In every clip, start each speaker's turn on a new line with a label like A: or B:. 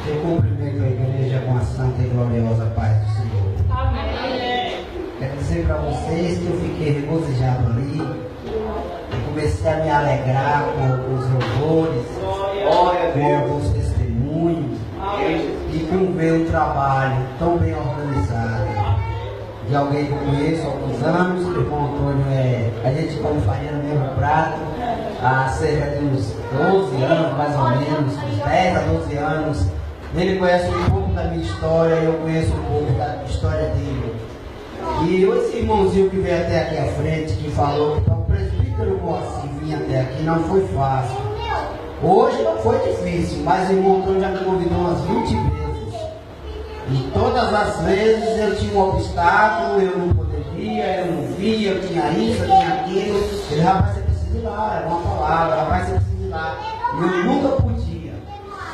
A: Eu cumprimento a igreja com a santa e gloriosa paz do Senhor.
B: Amém.
A: Quero dizer para vocês que eu fiquei regozijado ali. Eu comecei a me alegrar com os louvores, com os testemunhos e com ver o trabalho tão bem organizado de alguém que eu conheço há alguns anos. O irmão Antônio a gente come farinha no mesmo prato há cerca de uns 12 anos, mais ou menos, uns 10 a 12 anos. Ele conhece um pouco da minha história, eu conheço um pouco da história dele. E esse irmãozinho que veio até aqui à frente, que falou que para o presbítero Moacir vir até aqui não foi fácil. Hoje não foi difícil, mas o irmão Antônio já me convidou umas 20 vezes. E todas as vezes eu tinha um obstáculo, eu não poderia, eu não via, eu tinha isso, eu tinha aquilo. Ele, rapaz, você precisa ir lá, é uma palavra, rapaz, você precisa ir lá. E eu nunca podia.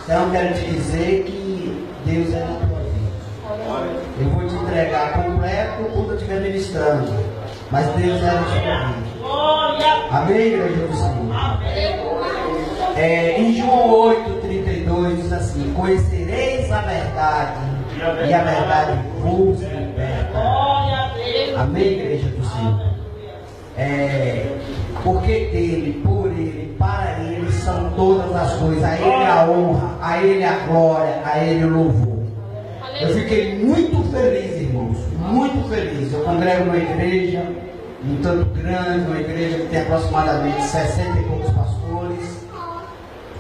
A: Então eu quero te dizer que Deus é na tua vida. Eu vou te entregar completo quando eu estiver ministrando. Mas Deus é na tua vida. Amém, igreja do Senhor? Em João 8,32 diz assim: conhecereis a verdade, e a verdade vos libertará. Amém, igreja do Senhor? Porque dele, por ele, para ele são todas as coisas. A ele a honra, a ele a glória, a ele o louvor. Eu fiquei muito feliz, irmãos, muito feliz. Eu congrego numa igreja um tanto grande, uma igreja que tem aproximadamente 60 e poucos pastores.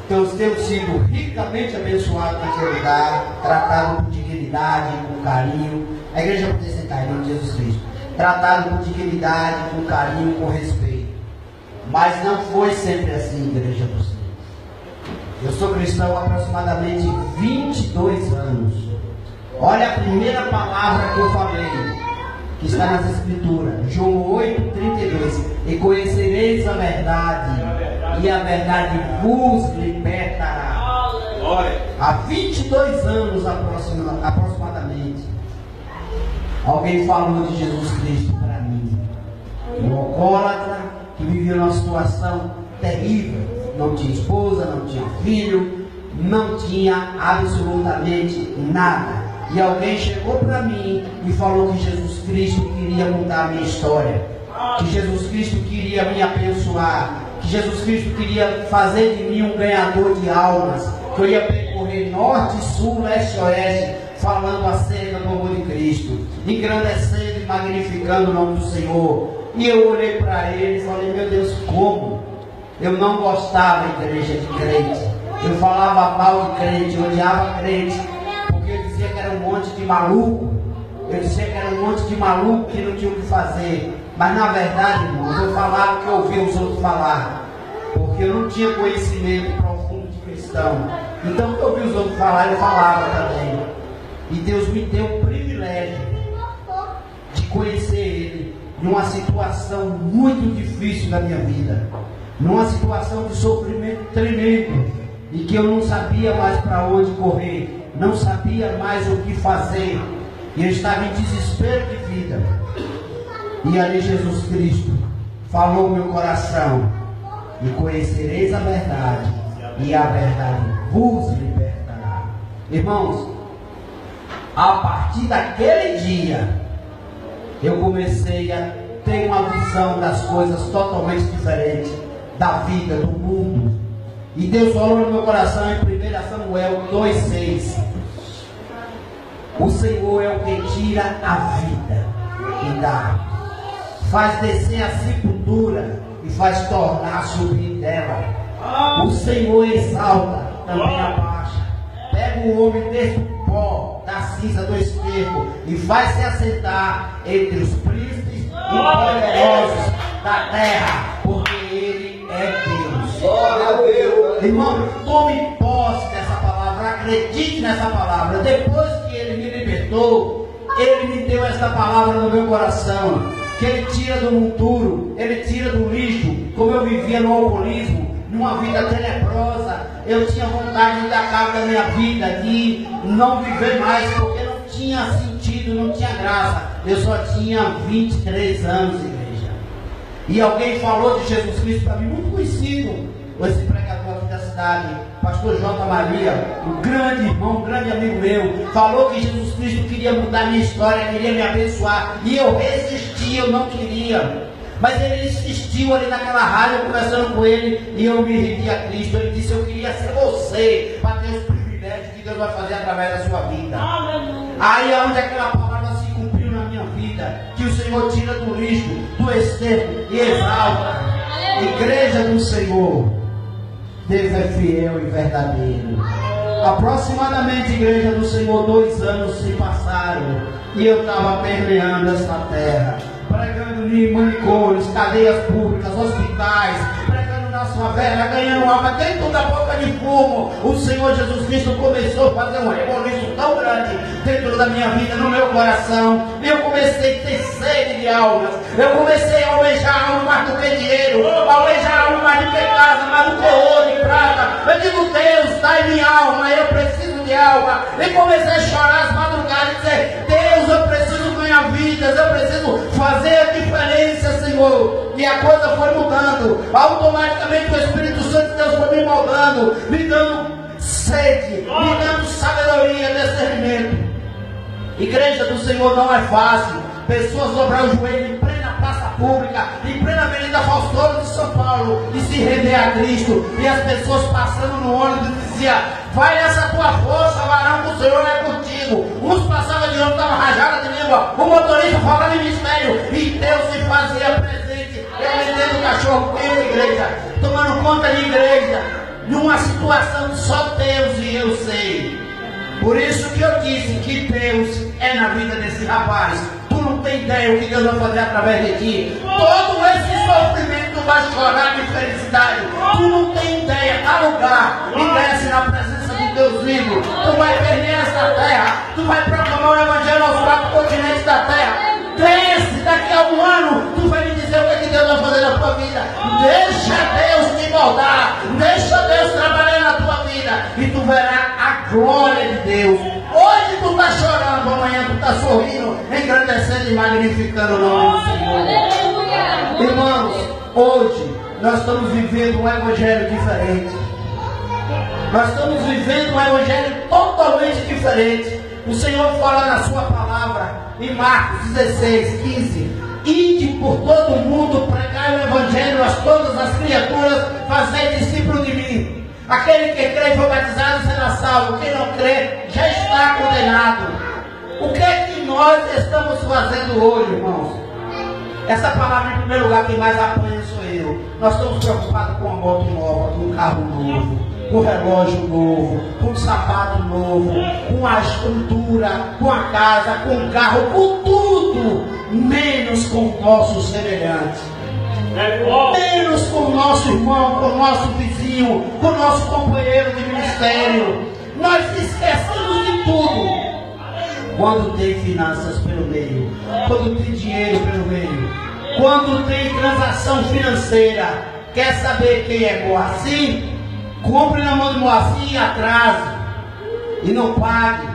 A: Então temos sido ricamente abençoados naquele lugar, tratado com dignidade, com carinho. A igreja pode sentar em nome de Jesus Cristo. Tratado com dignidade, com carinho, com respeito. Mas não foi sempre assim, igreja do Senhor. Eu sou cristão há aproximadamente 22 anos. Olha a primeira palavra que eu falei, que está nas Escrituras, João 8,32. E conhecereis a verdade, e a verdade vos libertará. Há 22 anos aproximadamente, alguém falou de Jesus Cristo para mim. Um alcoólatra que vivia numa situação terrível. Não tinha esposa, não tinha filho, não tinha absolutamente nada. E alguém chegou para mim e falou que Jesus Cristo queria mudar a minha história, que Jesus Cristo queria me abençoar, que Jesus Cristo queria fazer de mim um ganhador de almas, que eu ia percorrer norte, sul, leste e oeste, falando acerca do amor de Cristo, engrandecendo e magnificando o nome do Senhor. E eu olhei para ele e falei: meu Deus, como? Eu não gostava da igreja de crente, eu falava mal de crente, eu odiava crente, porque eu dizia que era um monte de maluco, eu dizia que era um monte de maluco que não tinha o que fazer. Mas na verdade, irmãos, eu falava o que eu ouvia os outros falar, porque eu não tinha conhecimento profundo de cristão. Então o que eu ouvia os outros falar, eu falava também. E Deus me deu o privilégio de conhecer Ele numa situação muito difícil da minha vida, numa situação de sofrimento tremendo, e que eu não sabia mais para onde correr, não sabia mais o que fazer, e eu estava em desespero de vida. E ali Jesus Cristo falou no meu coração: e conhecereis a verdade, e a verdade vos libertará. Irmãos, a partir daquele dia, eu comecei a ter uma visão das coisas totalmente diferente, da vida, do mundo. E Deus falou no meu coração em 1 Samuel 2,6: o Senhor é o que tira a vida e dá, faz descer a sepultura e faz tornar subir dela. O Senhor exalta, também abaixa. Pega o homem desde o pó, da cinza do esterco, e faz se assentar entre os príncipes e poderosos da terra, porque Ele é Deus.
C: Glória a Deus.
A: Irmão, tome posse dessa palavra, acredite nessa palavra. Depois que Ele me libertou, Ele me deu essa palavra no meu coração, que Ele tira do monturo, Ele tira do lixo. Como eu vivia no alcoolismo, numa vida tenebrosa, eu tinha vontade de dar cabo da minha vida, de não viver mais, porque não tinha sentido, não tinha graça. Eu só tinha 23 anos, igreja. E alguém falou de Jesus Cristo para mim, muito conhecido, esse pregador aqui da cidade. cidade, pastor J. Maria, um grande irmão, um grande amigo meu, falou que Jesus Cristo queria mudar a minha história, queria me abençoar, e eu resisti, eu não queria. Mas ele insistiu ali naquela rádio, conversando com ele, e eu me rendi a Cristo. Ele disse: eu queria ser você, para ter os privilégios que Deus vai fazer através da sua vida. Aí é onde aquela palavra se cumpriu na minha vida, que o Senhor tira do lixo, do esterco e exalta. Igreja do Senhor, Deus é fiel e verdadeiro. Aproximadamente, igreja do Senhor, 2 anos se passaram, e eu estava permeando esta terra, pregando em manicômios, cadeias públicas, hospitais, pregando na favela, ganhando alma dentro da boca de fumo. O Senhor Jesus Cristo começou a fazer um reboliço tão grande dentro da minha vida, no meu coração. E eu comecei a ter sede de almas. Eu comecei a almejar alma mais do que dinheiro, almejar alma mais do que casa, mais do que ouro e prata. Eu digo: Deus, dai minha alma, eu preciso de alma. E comecei a chorar as madrugadas e dizer: Deus, eu preciso ganhar vidas, eu preciso fazer a diferença, Senhor. E a coisa foi mudando. Automaticamente o Espírito Santo de Deus foi me moldando, me dando sede, me dando sabedoria, discernimento. Igreja do Senhor, não é fácil. Pessoas dobrar o joelho em plena praça pública, em plena Avenida Faustino de São Paulo, e se render a Cristo. E as pessoas passando no ônibus diziam: vai nessa tua força, varão, que o Senhor é contigo. Uns passavam de ônibus, estavam rajados de língua, o motorista falava em mistério, e Deus se fazia presente. Eu dentro do cachorro quente, igreja, tomando conta de igreja, numa situação que só Deus e eu sei. Por isso que eu disse que Deus é na vida desse rapaz. Tu não tem ideia o que Deus vai fazer através de ti. Todo esse sofrimento vai chorar de felicidade. Tu não tem ideia, dá lugar e desce na presença do Deus vivo. Tu vai perder essa terra. Tu vai proclamar o Evangelho aos 4 continentes da terra. Desce, daqui a 1 ano, tu vai me dizer o que Deus vai fazer na tua vida. Deixa Deus te moldar. Deixa Deus trabalhar na tua vida. E tu verás a glória de Deus. Hoje tu está chorando, amanhã tu está sorrindo, engrandecendo e magnificando o nome do Senhor. Irmãos, hoje nós estamos vivendo um evangelho diferente. Nós estamos vivendo um evangelho totalmente diferente. O Senhor fala na sua palavra, em Marcos 16, 15: ide por todo o mundo, pregai o evangelho a todas as criaturas, fazei discípulo de mim. Aquele que crê e for batizado será salvo. Quem não crê já está condenado. O que é que nós estamos fazendo hoje, irmãos? Essa palavra, em primeiro lugar, quem mais apanha sou eu. Nós estamos preocupados com a moto nova, com um carro novo, com um relógio novo, com um sapato novo, com a estrutura, com a casa, com o carro, com tudo, menos com o nosso semelhante. Menos com o nosso irmão, com o nosso vizinho, com o nosso companheiro de ministério. Nós esquecemos de tudo. Quando tem finanças pelo meio, quando tem dinheiro pelo meio, quando tem transação financeira, quer saber quem é Moacir? Compre na mão de Moacir e atrase, e não pague.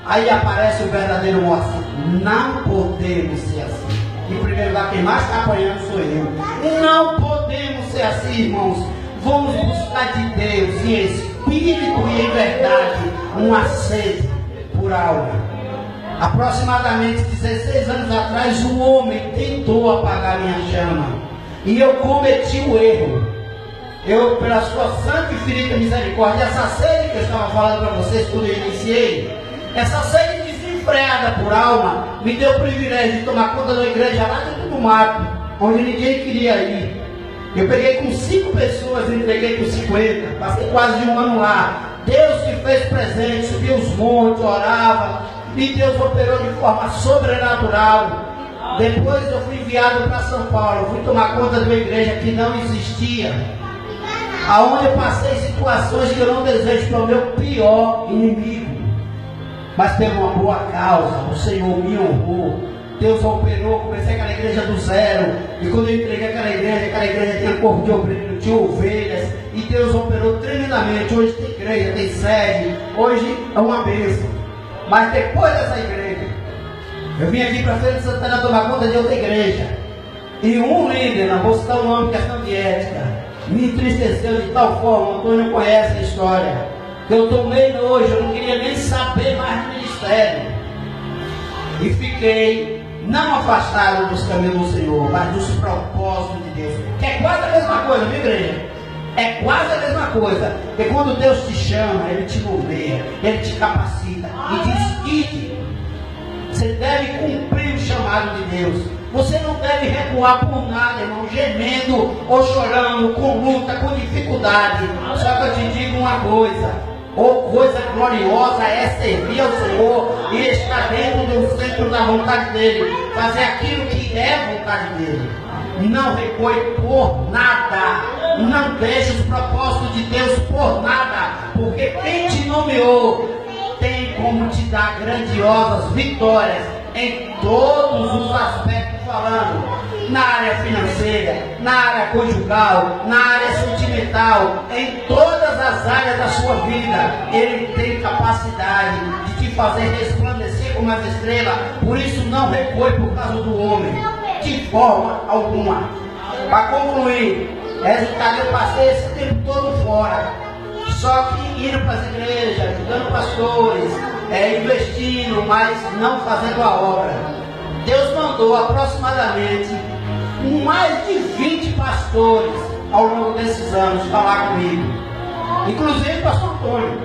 A: Aí aparece o verdadeiro Moacir. Não podemos ser assim. Em primeiro lugar, quem mais está apanhando sou eu. Não podemos ser assim, irmãos. Vamos buscar de Deus em espírito e em verdade uma sede por alma. Aproximadamente 16 anos atrás, um homem tentou apagar minha chama, e eu cometi o erro. Eu, pela sua santa e infinita misericórdia, essa sede que eu estava falando para vocês quando eu iniciei, essa sede desenfreada por alma, me deu o privilégio de tomar conta da igreja lá dentro do mato, onde ninguém queria ir. Eu peguei com 5 pessoas, entreguei com 50, passei quase de 1 ano lá. Deus me fez presente, subi os montes, orava, e Deus operou de forma sobrenatural. Depois eu fui enviado para São Paulo, fui tomar conta de uma igreja que não existia, aonde eu passei situações que eu não desejo para o meu pior inimigo, mas teve uma boa causa. O Senhor me honrou, Deus operou. Comecei aquela igreja do zero, e quando eu entreguei aquela igreja tinha corpo de obreiro, tinha ovelhas, e Deus operou tremendamente. Hoje tem igreja, tem sede, hoje é uma bênção. Mas depois dessa igreja, eu vim aqui para Feira de Santana tomar conta de outra igreja, e um líder, não vou citar o nome, questão de ética, me entristeceu de tal forma, o Antônio conhece a história, que eu tomei nojo, eu não queria nem saber mais do ministério. E fiquei não afastado dos caminhos do Senhor, mas dos propósitos de Deus. Que é quase a mesma coisa, viu, igreja? É quase a mesma coisa. Porque quando Deus te chama, Ele te nomeia, Ele te capacita e diz: ide. Você deve cumprir o chamado de Deus. Você não deve recuar por nada, irmão, gemendo ou chorando, com luta, com dificuldade. Só que eu te digo uma coisa: coisa gloriosa é servir ao Senhor e estar dentro do centro da vontade dEle, fazer aquilo que é vontade dEle. Não recue por nada, não deixe os propósitos de Deus por nada, porque quem te nomeou tem como te dar grandiosas vitórias em todos os aspectos, falando na área financeira, na área conjugal, na área sentimental, em todas as áreas da sua vida. Ele tem capacidade de te fazer resplandecer como as estrelas. Por isso não recue por causa do homem, de forma alguma. Para concluir, resultado, eu passei esse tempo todo fora, só que indo para as igrejas, ajudando pastores, investindo, mas não fazendo a obra. Deus mandou aproximadamente mais de 20 pastores ao longo desses anos falar comigo, inclusive o pastor Antônio.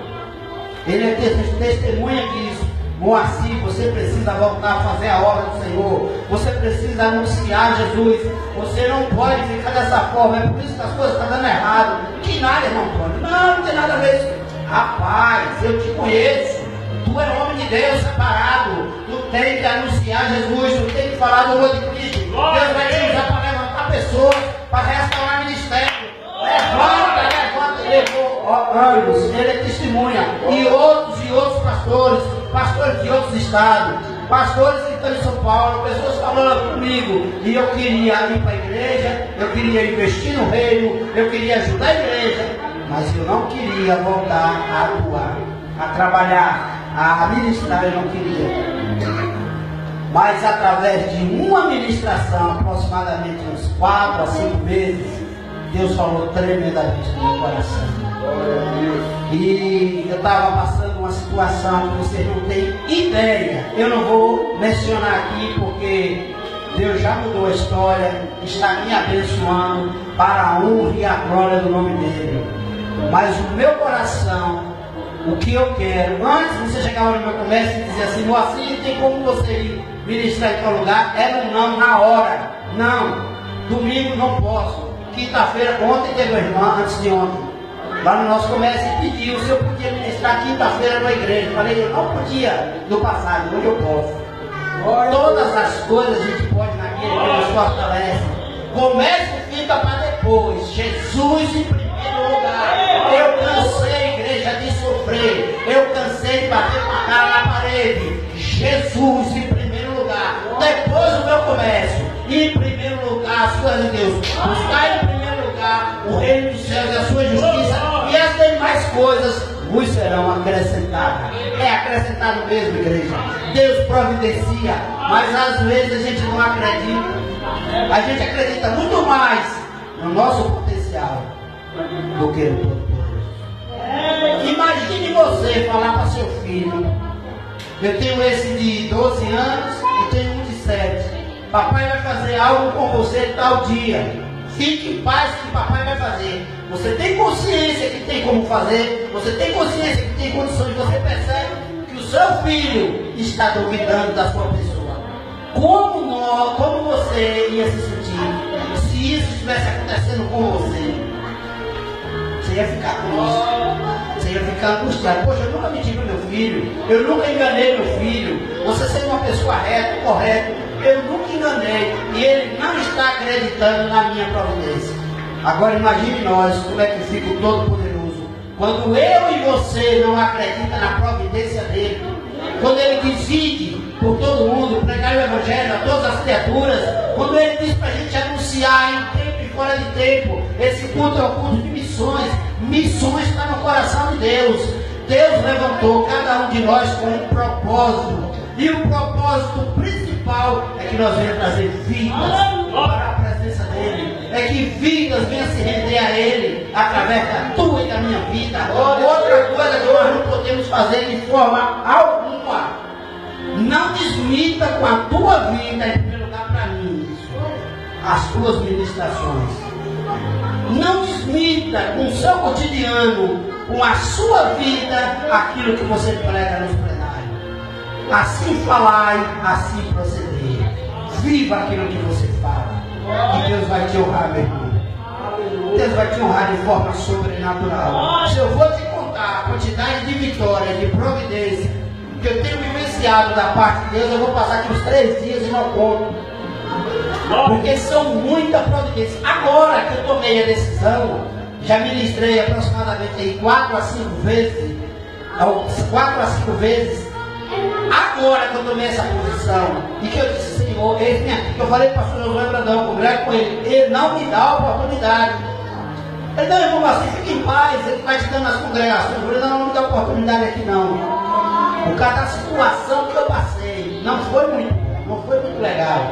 A: Ele é testemunha disso. Moacir, você precisa voltar a fazer a obra do Senhor, você precisa anunciar Jesus, você não pode ficar dessa forma, é por isso que as coisas estão dando errado. Que nada, irmão Antônio, não tem nada a ver isso. Rapaz, eu te conheço, tu é homem de Deus separado, tu tem que anunciar Jesus, tu tem que falar do amor de Cristo. Deus vai te usar para levantar pessoas, para restaurar o ministério. Levanta, levou anos, ele é testemunha. E outros pastores de outros estados, pastores que estão em São Paulo, pessoas falando comigo. E eu queria ir para a igreja, eu queria investir no reino, eu queria ajudar a igreja, mas eu não queria voltar a atuar, a trabalhar, a ministrar, eu não queria. Mas através de uma ministração, aproximadamente uns 4 a 5 meses, Deus falou tremendamente no meu coração. E eu estava passando uma situação que vocês não têm ideia. Eu não vou mencionar aqui porque Deus já mudou a história, está me abençoando para a honra e a glória do nome dele. Mas o meu coração, o que eu quero, antes você chegava no meu comércio e dizia assim: Moacir, tem como você ir ministrar em tal lugar? Era um não na hora. Não, domingo não posso. Quinta-feira, ontem teve uma irmã, antes de ontem, lá no nosso comércio, e pediu se eu podia ministrar quinta-feira na igreja. Eu falei: eu não podia no passado, hoje eu posso. Todas as coisas a gente pode naquele que nos fortalece. Comece e fica para depois. Jesus em primeiro lugar. Eu cansei, igreja, de sofrer. Eu cansei de bater com a cara na parede. Jesus em primeiro lugar. Depois o meu comércio. E em primeiro lugar as coisas de Deus. Buscar em primeiro lugar o reino dos céus e a sua justiça. E as demais coisas vos serão acrescentadas. É acrescentado mesmo, igreja. Deus providencia, mas às vezes a gente não acredita. A gente acredita muito mais no nosso potencial do que no Todo-Poderoso. Imagine você falar para seu filho: eu tenho esse de 12 anos e tenho um de 7. Papai vai fazer algo com você tal dia. Fique em paz que papai vai fazer. Você tem consciência que tem como fazer, você tem consciência que tem condições, você percebe que o seu filho está duvidando da sua pessoa. Como você ia se sentir se isso estivesse acontecendo com você? Você ia ficar triste, você ia ficar angustiado. Poxa, eu nunca menti para meu filho, eu nunca enganei meu filho. Você sendo uma pessoa reta, correta, eu nunca enganei, e ele não está acreditando na minha providência. Agora imagine nós, como é que fica o Todo-Poderoso, quando eu e você não acredita na providência dele, quando ele decide por todo mundo pregar o evangelho a todas as criaturas, quando ele diz para a gente anunciar em tempo e fora de tempo. Esse culto é o culto de missões. Missões está no coração de Deus. Deus levantou cada um de nós com um propósito, e o propósito principal é que nós venhamos trazer vidas para a presença dele, é é que vidas venham se render a Ele através da tua e da minha vida. Outra coisa que nós não podemos fazer de forma alguma, não desmita com a tua vida, em primeiro lugar para mim, as tuas ministrações. Não desmita com o seu cotidiano, com a sua vida, aquilo que você prega nos plenários. Assim falai, assim proceder. Viva aquilo que você fala. E Deus vai te honrar, meu irmão. Deus vai te honrar de forma sobrenatural. Se eu vou te contar a quantidade de vitória, de providência que eu tenho vivenciado da parte de Deus, eu vou passar aqui uns 3 dias e não conto. Porque são muitas providências. Agora que eu tomei a decisão, já ministrei aproximadamente 4 a 5 vezes. 4 a 5 vezes. Agora que eu tomei essa posição e que eu disse, Senhor, eis-me aqui, que eu falei para o pastor Josué Brandão, congrego com ele não me dá a oportunidade. Ele não, irmão, assim, fique em paz, ele vai te dando as congregações. Eu falei, não me dá oportunidade aqui não. Por causa da situação que eu passei, não foi muito legal.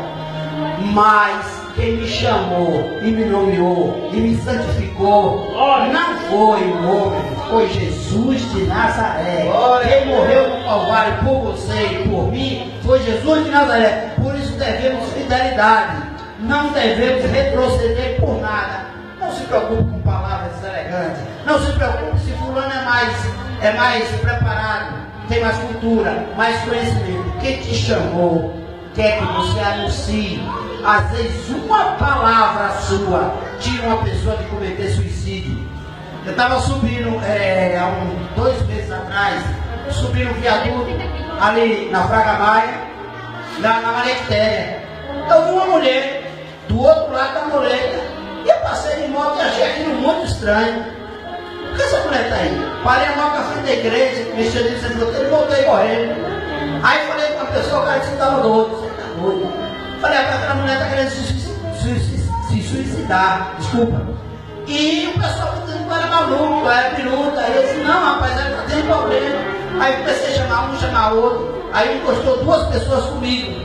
A: Mas quem me chamou e me nomeou e me santificou não foi o homem, foi Jesus de Nazaré. Quem morreu no Calvário por você e por mim foi Jesus de Nazaré. Por isso devemos fidelidade, não devemos retroceder por nada. Não se preocupe com palavras elegantes, não se preocupe se fulano é mais preparado, tem mais cultura, mais conhecimento. Quem te chamou quer que você anuncie. Às vezes uma palavra sua tira uma pessoa de cometer suicídio. Eu estava subindo há 2 meses atrás, subindo um viaduto ali na Fraga Maia, na Maria Quitéria. Eu vi uma mulher do outro lado da muleta e eu passei de moto e achei aquilo muito estranho. Por que essa mulher está aí? Parei a moto na frente da igreja, mexi ali no centro e voltei correndo. Aí falei com a pessoa, o cara disse que estava doido. Você está doido? Falei, aquela mulher está querendo se suicidar, desculpa. E o pessoal dizendo que era maluco, era piruta. Aí eu disse, não rapaz, ela está tendo problema. Aí comecei a chamar um, chamar outro. Aí encostou 2 pessoas comigo.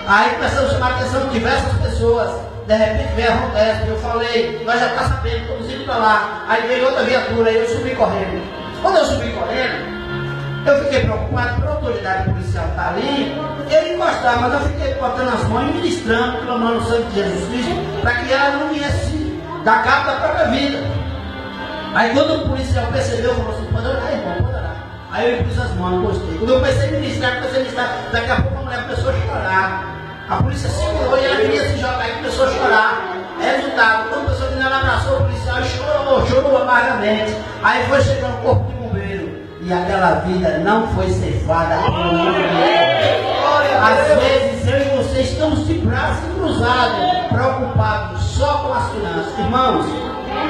A: Aí começamos a chamar a atenção de diversas pessoas. De repente veio a Rodesp, eu falei, nós já está sabendo, estamos indo para lá. Aí veio outra viatura, aí eu subi correndo. Quando eu subi correndo, eu fiquei preocupado pela autoridade policial estar ali, ele encostar, mas eu fiquei botando as mãos e ministrando, clamando o sangue de Jesus Cristo, para que ela não viesse dar cabo da própria vida. Aí quando o policial percebeu, falou assim, pode orar, irmão, pode orar. Aí eu pus as mãos, gostei. Quando eu comecei a ministrar, daqui a pouco a mulher começou a chorar. A polícia segurou e ela queria se jogar e começou a chorar. Resultado, quando a pessoa que ela abraçou o policial e chorou amargamente. Aí foi chegando o corpo de bombeiro. E aquela vida não foi ceifada pelo mundo. Às vezes eu e você estamos de braços cruzados, preocupados só com as finanças. Irmãos,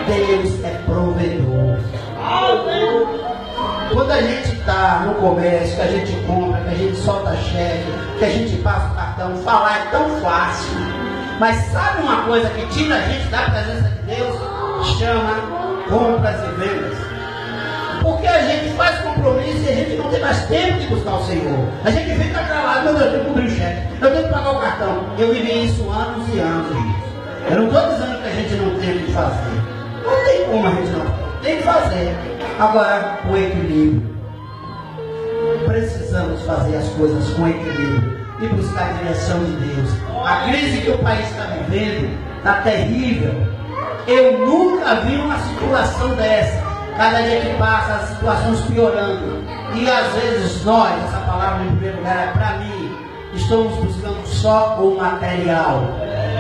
A: Deus é provedor. Quando a gente está no comércio, que a gente compra, que a gente solta cheque, que a gente passa o cartão, falar é tão fácil. Mas sabe uma coisa que tira a gente da presença de Deus? Chama compras e vendas. Porque a gente faz compromisso e a gente não tem mais tempo de buscar o Senhor. A gente fica calado, meu Deus, eu tenho que cobrir o cheque, eu tenho que pagar o cartão. Eu vivi isso anos e anos. Eu não estou dizendo que a gente não tem que fazer. Não tem como a gente não. Tem que fazer. Agora, o equilíbrio. Precisamos fazer as coisas com equilíbrio e buscar a direção de Deus. A crise que o país está vivendo está terrível. Eu nunca vi uma situação dessa. Cada dia que passa, as situações piorando. E às vezes nós, essa palavra em primeiro lugar é para mim, estamos buscando só o material.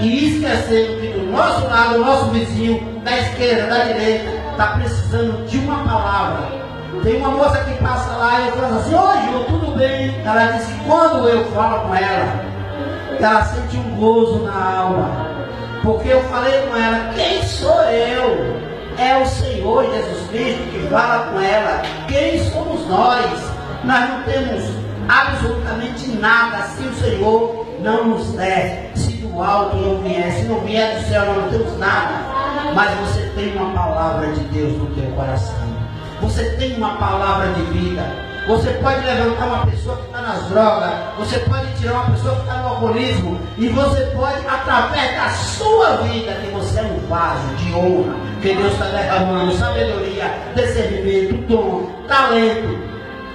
A: E esquecendo que do nosso lado, o nosso vizinho, da esquerda, da direita, está precisando de uma palavra. Tem uma moça que passa lá e eu falo assim, ô Ju, tudo bem? Ela disse que quando eu falo com ela sente um gozo na alma. Porque eu falei com ela, quem sou eu? É o Senhor Jesus Cristo que fala com ela. Quem somos nós? Nós não temos absolutamente nada se o Senhor não nos der. Se do alto não vier, se não vier do céu, nós não temos nada. Mas você tem uma palavra de Deus no teu coração. Você tem uma palavra de vida. você pode levantar uma pessoa que está nas drogas, você pode tirar uma pessoa que está no alcoolismo, e você pode, através da sua vida, que você é um vaso de honra, que Deus está derramando sabedoria, discernimento, dom, talento,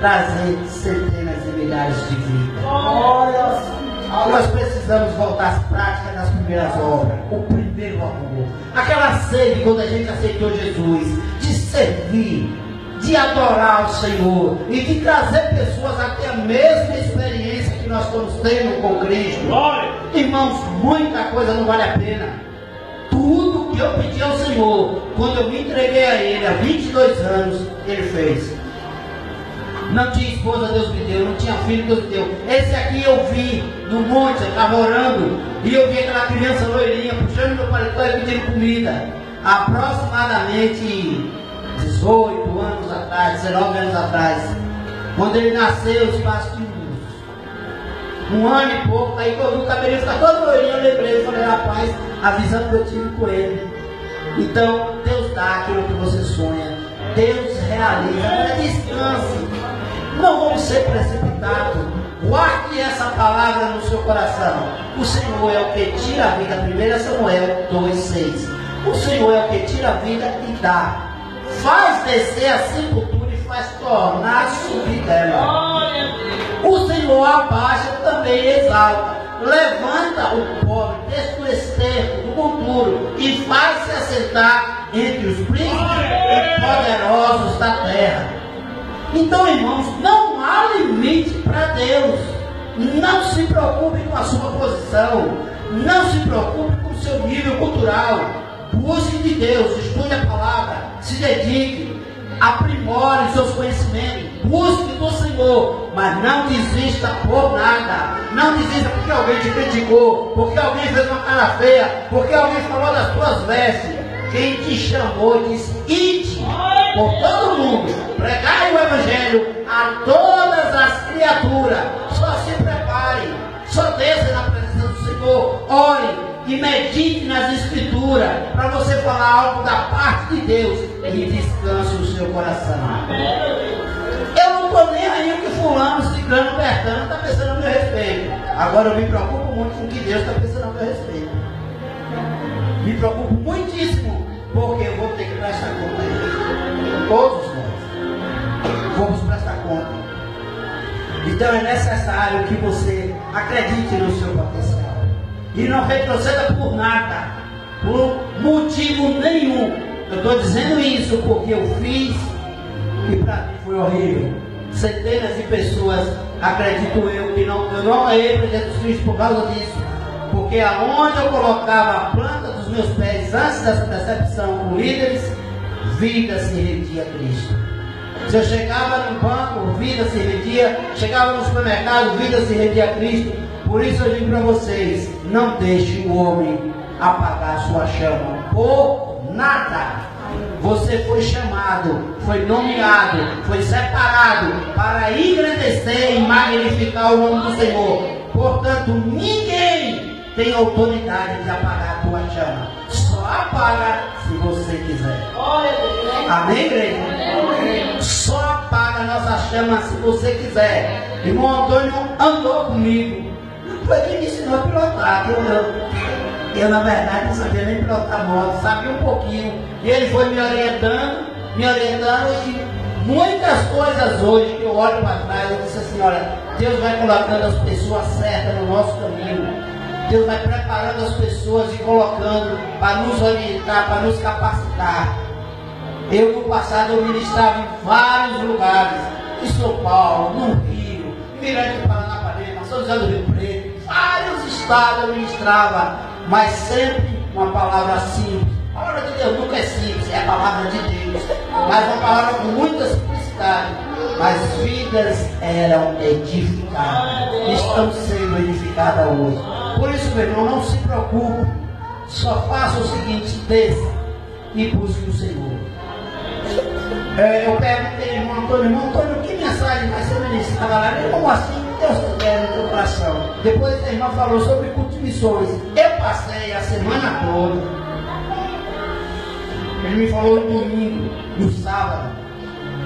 A: trazer centenas e milhares de vidas. Nós precisamos voltar às práticas das primeiras obras, o primeiro amor, aquela sede quando a gente aceitou Jesus, de servir, de adorar o Senhor e de trazer pessoas a ter a mesma experiência que nós estamos tendo com Cristo. Irmãos, muita coisa não vale a pena. Tudo que eu pedi ao Senhor, quando eu me entreguei a Ele há 22 anos, Ele fez. Não tinha esposa, Deus me deu. Não tinha filho, Deus me deu. Esse aqui eu vi no monte, eu estava orando, e eu vi aquela criança loirinha puxando meu paletó e pedindo comida. Aproximadamente 18 anos atrás, 19 anos atrás. Quando ele nasceu, os espaço de um ano e pouco, aí quando o cabelinho ficar todo loirinho, eu lembrei, eu falei, rapaz, a visão que eu tive com ele. Então, Deus dá aquilo que você sonha. Deus realiza. Agora descanse. Não vamos ser precipitados. Guarde essa palavra no seu coração. O Senhor é o que tira a vida. 1 Samuel 2,6. O Senhor é o que tira a vida e dá. Faz descer a sepultura e faz tornar a subir dela. O Senhor abaixa, também exalta. Levanta o pobre, desce do esterco, do monturo, e faz-se assentar entre os príncipes e poderosos da terra. Então, irmãos, não há limite para Deus. Não se preocupe com a sua posição. Não se preocupe com o seu nível cultural. Busque de Deus, estude a palavra, se dedique, aprimore seus conhecimentos, busque do Senhor, mas não desista por nada. Não desista porque alguém te criticou, porque alguém fez uma cara feia, porque alguém falou das tuas vestes. Quem te chamou disse: ide por todo mundo, pregai o Evangelho a todas as criaturas. Só se prepare, só desça na presença do Senhor, ore e medite nas Escrituras, para você falar algo da parte de Deus e descanse o seu coração. Eu não estou nem aí o que fulano, ciclano, bertano está pensando a meu respeito. Agora eu me preocupo muito com o que Deus está pensando a meu respeito. Me preocupo muitíssimo, porque eu vou ter que prestar conta a Ele. Todos nós vamos prestar conta. Então é necessário que você acredite no seu potencial e não retroceda por nada, por motivo nenhum. Eu estou dizendo isso porque eu fiz e para mim foi horrível. Centenas de pessoas, acredito eu, que eu não ganhei para Jesus Cristo por causa disso. Porque aonde eu colocava a planta dos meus pés antes dessa decepção com líderes, vida se rendia a Cristo. Se eu chegava no banco, vida se rendia. Chegava no supermercado, vida se rendia a Cristo. Por isso eu digo para vocês: não deixe o homem apagar a sua chama por nada. Você foi chamado, foi nomeado, foi separado para engrandecer e magnificar o nome do Senhor. Portanto, ninguém tem autoridade de apagar a tua chama. Só apaga se você quiser. Amém, igreja? Só apaga a nossa chama se você quiser. Irmão Antônio andou comigo. Foi quem me ensinou a pilotar. Eu na verdade não sabia nem pilotar moto, sabia um pouquinho. E ele foi me orientando e muitas coisas hoje que eu olho para trás, eu disse assim: olha, Deus vai colocando as pessoas certas no nosso caminho. Deus vai preparando as pessoas e colocando para nos orientar, para nos capacitar. Eu no passado eu ministrava em vários lugares, em São Paulo, no Rio, em Mirante do Paranapanema, São José do Rio Preto, vários estados eu ministrava, mas sempre uma palavra simples. A palavra de Deus nunca é simples, é a palavra de Deus, mas uma palavra com muita simplicidade. Mas vidas eram edificadas, estão sendo edificadas hoje. Por isso, meu irmão, não se preocupe, só faça o seguinte: desça e busque o Senhor. Eu perguntei ao irmão Antônio, que mensagem vai ser ministrada lá? Ele: como assim? Deus quer no teu coração. Depois a irmã falou sobre culto de missões. Eu passei a semana toda. Ele me falou no domingo, no sábado.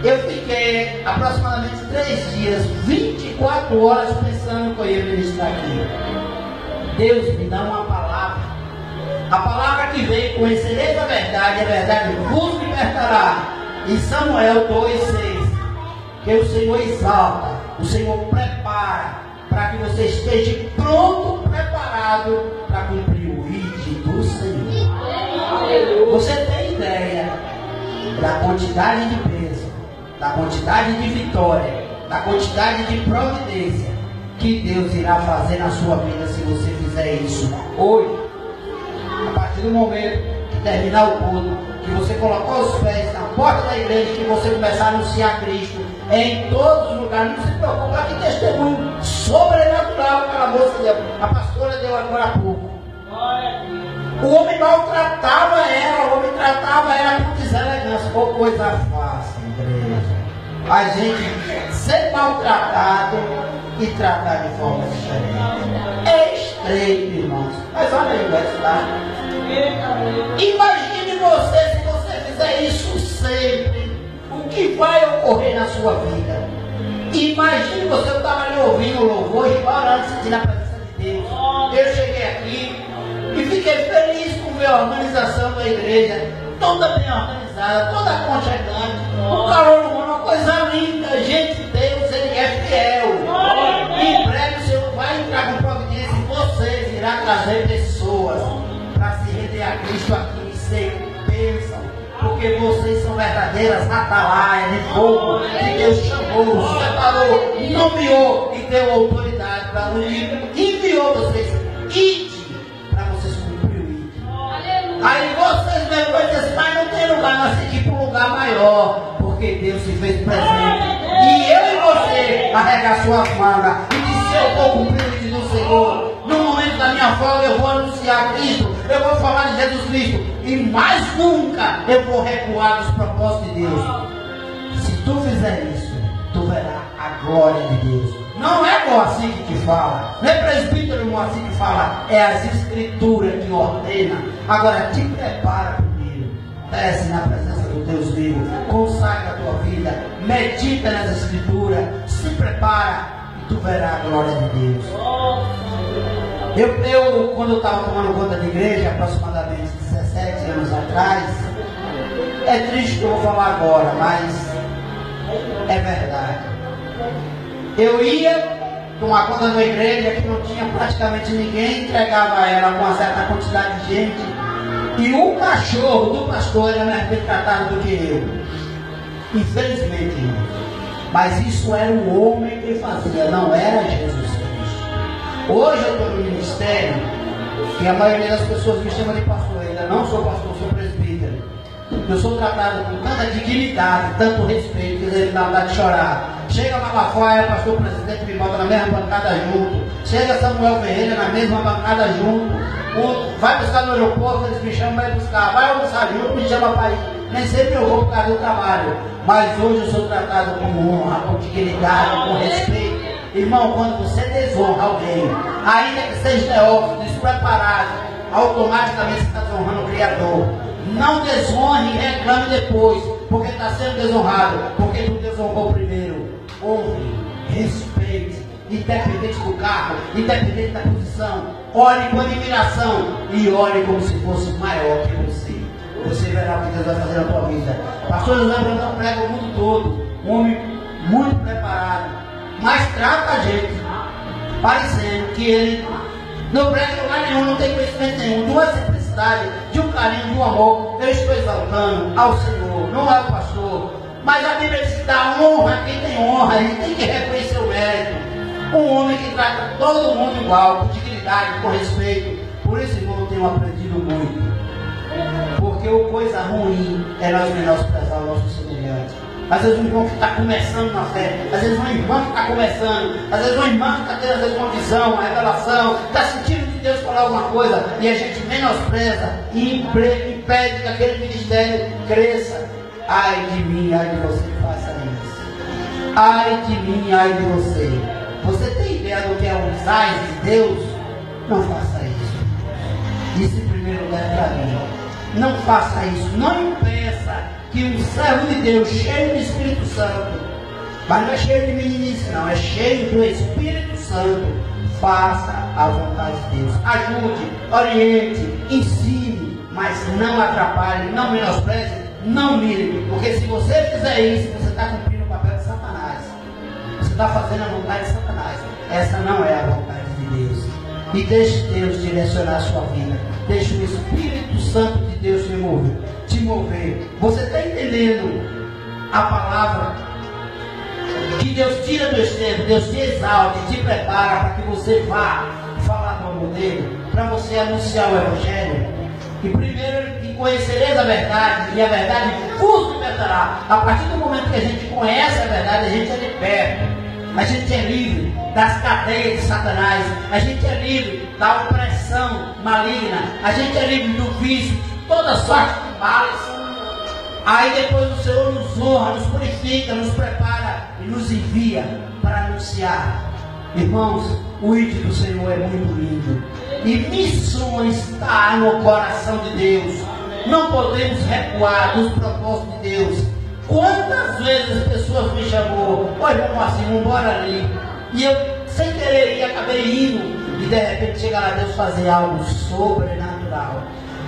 A: Eu fiquei aproximadamente 3 dias, 24 horas pensando que eu ia ministrar aqui. Deus me dá uma palavra. A palavra que veio: conhecereis a verdade vos libertará. Em Samuel 2,6. Que o Senhor exalta, o Senhor prepara, para que você esteja pronto, preparado para cumprir o ide do Senhor. Você tem ideia da quantidade de bênção, da quantidade de vitória, da quantidade de providência que Deus irá fazer na sua vida se você fizer isso hoje? A partir do momento que terminar o culto, que você colocar os pés na porta da igreja, que você começar a anunciar Cristo em todos os lugares, não se preocupe, aqui testemunho sobrenatural que aquela moça deu, a pastora deu agora há pouco. O homem maltratava ela, o homem tratava ela com deselegância. Ou coisa fácil, igreja, a gente ser maltratado e tratar de forma diferente. É estreito, irmãos. Mas olha aí, tá? Imagine você, se você fizer isso sempre, o que vai ocorrer na sua vida. Imagine você, eu estava ali ouvindo o louvor e orando, sentindo a presença de Deus. Eu cheguei aqui e fiquei feliz com ver a organização da igreja, toda bem organizada, toda aconchegante, o calor humano, uma coisa linda. Gente, Deus, Ele é fiel. Em breve o Senhor vai entrar com providência em vocês, irá trazer pessoas para se render a Cristo aqui e ser bênção, porque vocês são verdadeiras atalaias de fogo que Deus chamou, separou, nomeou e deu autoridade para unir, enviou vocês. Ide, para vocês cumprir o ide. Aí vocês mesmo vão dizer assim: mas não tem lugar, nós temos que ir para um lugar maior, porque Deus se fez presente. E eu e você arregar suas mangas e dizer: eu vou cumprir o ide do Senhor. No momento da minha folga eu vou anunciar Cristo, eu vou falar de Jesus Cristo, e mais nunca eu vou recuar dos propósitos de Deus. Se tu fizer isso, tu verás a glória de Deus. Não é Moacir que fala, não é presbítero Moacir que fala, é as escrituras que ordena. Agora te prepara primeiro, desce na presença do Deus vivo, consagra a tua vida, medita nas escrituras, se prepara e tu verás a glória de Deus. Eu quando eu estava tomando conta da igreja, aproximadamente 17 anos atrás, é triste que eu vou falar agora, mas é verdade. Eu ia tomar conta da igreja que não tinha praticamente ninguém, entregava a ela com uma certa quantidade de gente, e o cachorro do pastor era mais bem tratado do que eu. Infelizmente, mas isso era o homem que fazia, não era Jesus Cristo. Hoje eu estou no ministério e a maioria das pessoas me chama de pastor. Eu ainda não sou pastor, sou presbítero. Eu sou tratado com tanta dignidade, tanto respeito, que ele dá vontade de chorar. Chega Malafaia, pastor presidente, me bota na mesma bancada junto. Chega Samuel Ferreira na mesma bancada junto. Vai buscar no aeroporto, eles me chamam para ir buscar. Vai almoçar junto, me chama para ir. Nem sempre eu vou por causa do trabalho, mas hoje eu sou tratado com honra, com dignidade, com respeito. Irmão, quando você desonra alguém, ainda que seja neófito, despreparado, automaticamente você está desonrando o Criador. Não desonre e reclame depois, porque está sendo desonrado, porque tu desonrou primeiro. Honre, respeite, independente do cargo, independente da posição. Ore com admiração e ore como se fosse maior que você. Você verá o que Deus vai fazer na tua vida. Pastor José Brandão prega o mundo todo, um homem muito preparado, mas trata a gente parecendo que ele não prega em lugar nenhum, não tem conhecimento nenhum, de uma simplicidade, de um carinho, de um amor. Eu estou exaltando ao Senhor, não ao pastor, mas a Bíblia diz que dá honra a quem tem honra, a gente tem que reconhecer o mérito. Um homem que trata todo mundo igual, com dignidade, com respeito. Por isso, irmão, eu tenho aprendido muito. Porque a coisa ruim é nós menosprezar o nosso semelhante. Às vezes um irmão que está começando na fé, às vezes uma irmã que está começando, às vezes uma irmã que está tendo às vezes uma visão, uma revelação, está sentindo que Deus falar alguma coisa, e a gente menospreza e impede que aquele ministério cresça. Ai de mim, ai de você que faça isso. Ai de mim, ai de você. Você tem ideia do que é os ais de Deus? Não faça isso. Isso em primeiro lugar para mim. Não faça isso. Não impeça que um servo de Deus, cheio do Espírito Santo, mas não é cheio de meninice não, é cheio do Espírito Santo, faça a vontade de Deus. Ajude, oriente, ensine, mas não atrapalhe, não menospreze, não mire, porque se você fizer isso, você está cumprindo o papel de Satanás. Você está fazendo a vontade de Satanás. Essa não é a vontade de Deus. E deixe Deus direcionar a sua vida. Deixe o Espírito Santo de Deus te mover. Você está entendendo a palavra que Deus tira do extremo, Deus te exalta e te prepara para que você vá falar do amor dele, para você anunciar o Evangelho. E primeiro que conhecereis a verdade, e a verdade vos libertará. A partir do momento que a gente conhece a verdade, a gente é liberto. A gente é livre das cadeias de Satanás. A gente é livre da opressão maligna. A gente é livre do vício, de toda sorte de males. Aí depois o Senhor nos honra, nos purifica, nos prepara e nos envia para anunciar. Irmãos, o ídolo do Senhor é muito lindo. E missões está no coração de Deus. Não podemos recuar dos propósitos de Deus. Quantas vezes as pessoas me chamou, olha irmão assim, vamos embora ali. E eu, sem querer, acabei indo. E de repente chega lá Deus fazer algo sobrenatural.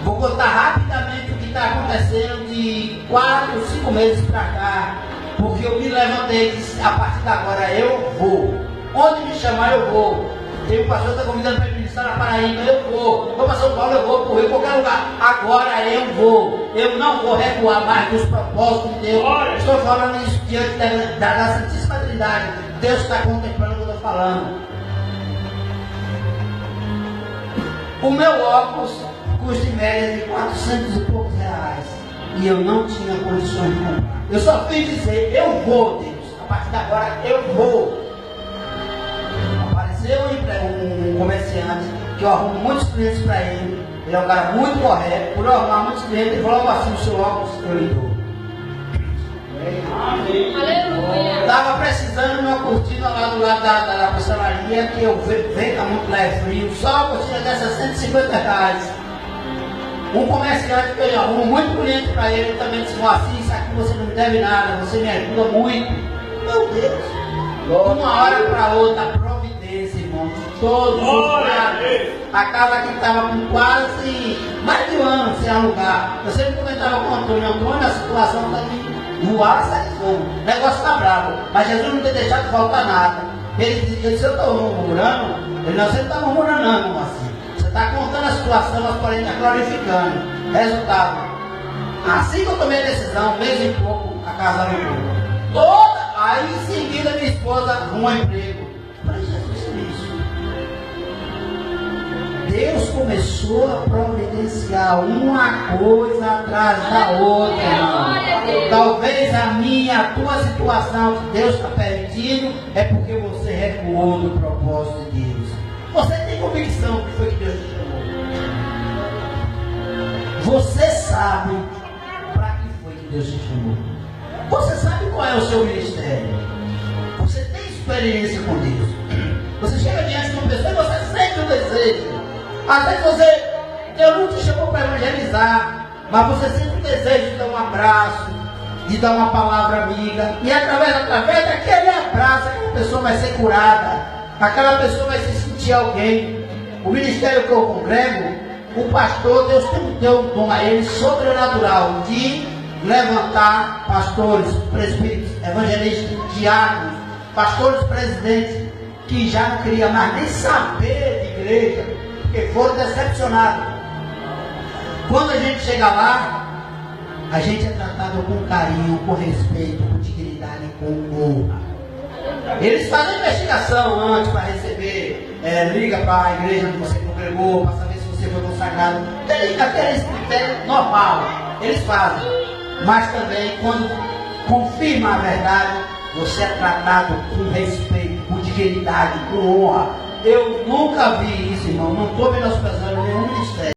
A: Vou contar rapidamente o que está acontecendo de 4, 5 meses para cá. Porque eu me levantei e disse, a partir de agora eu vou. Onde me chamar eu vou. Tem um pastor que está convidando para ministrar na Paraíba, eu vou. Vou para São Paulo, eu vou, para o Rio, qualquer lugar. Agora eu vou. Eu não vou recuar mais dos propósitos de Deus. Estou falando isso diante da Santíssima Trindade. Deus está contemplando o que eu estou falando. O meu óculos custa em média de 400 e poucos reais. E eu não tinha condições de comprar. Eu só fiz dizer, eu vou, Deus. A partir de agora eu vou. Um comerciante que eu arrumo muitos clientes para ele. Ele é um cara muito correto. Por eu arrumar muitos clientes, ele falou assim: o seu óculos eu lhe dou. Aleluia. Estava precisando de uma cortina lá do lado da pastelaria, que eu venho muito leve frio. Só uma cortina dessa R$150. Um comerciante que eu arrumo muito cliente para ele, ele também disse: assim, isso aqui você não me deve nada, você me ajuda muito. Meu Deus. De uma hora para outra, irmão, de todos os lados. A casa que estava com quase mais de um ano sem alugar. Eu sempre comentava com o Antônio, a situação está de voar, sai de fogo. O negócio está bravo, mas Jesus não tem deixado faltar nada. Ele disse, eu estou murmurando? Ele não, você não está murmurando não, irmão, assim. Você está contando a situação, mas porém está glorificando. Resultado, assim que eu tomei a decisão, mês e pouco, a casa alugou. Aí em seguida minha esposa arrumou um emprego. Falei, Jesus, isso. Deus começou a providenciar uma coisa atrás da outra, irmão. Talvez a minha, a tua situação que Deus está permitindo é porque você recuou do propósito de Deus. Você tem convicção que foi que Deus te chamou? Você sabe para que foi que Deus te chamou? Você sabe qual é o seu ministério? Você tem experiência com Deus? Você chega diante de uma pessoa e você sente o desejo. Às vezes Deus não te chamou para evangelizar, mas você sente o desejo de dar um abraço, de dar uma palavra amiga. E através daquele abraço, aquela pessoa vai ser curada. Aquela pessoa vai se sentir alguém. O ministério que eu congrego, o pastor, Deus deu um dom a ele sobrenatural de levantar pastores, presbíteros, evangelistas, diáconos, pastores presidentes, que já não queriam mais nem saber de igreja, porque foram decepcionados. Quando a gente chega lá, a gente é tratado com carinho, com respeito, com dignidade, com honra. Eles fazem investigação antes para receber, liga para a igreja onde você congregou, para saber se você foi consagrado. Aquele critério normal, eles fazem. Mas também, quando confirma a verdade, você é tratado com respeito, com dignidade, com honra. Eu nunca vi isso, irmão. Não estou menosprezando nenhum ministério.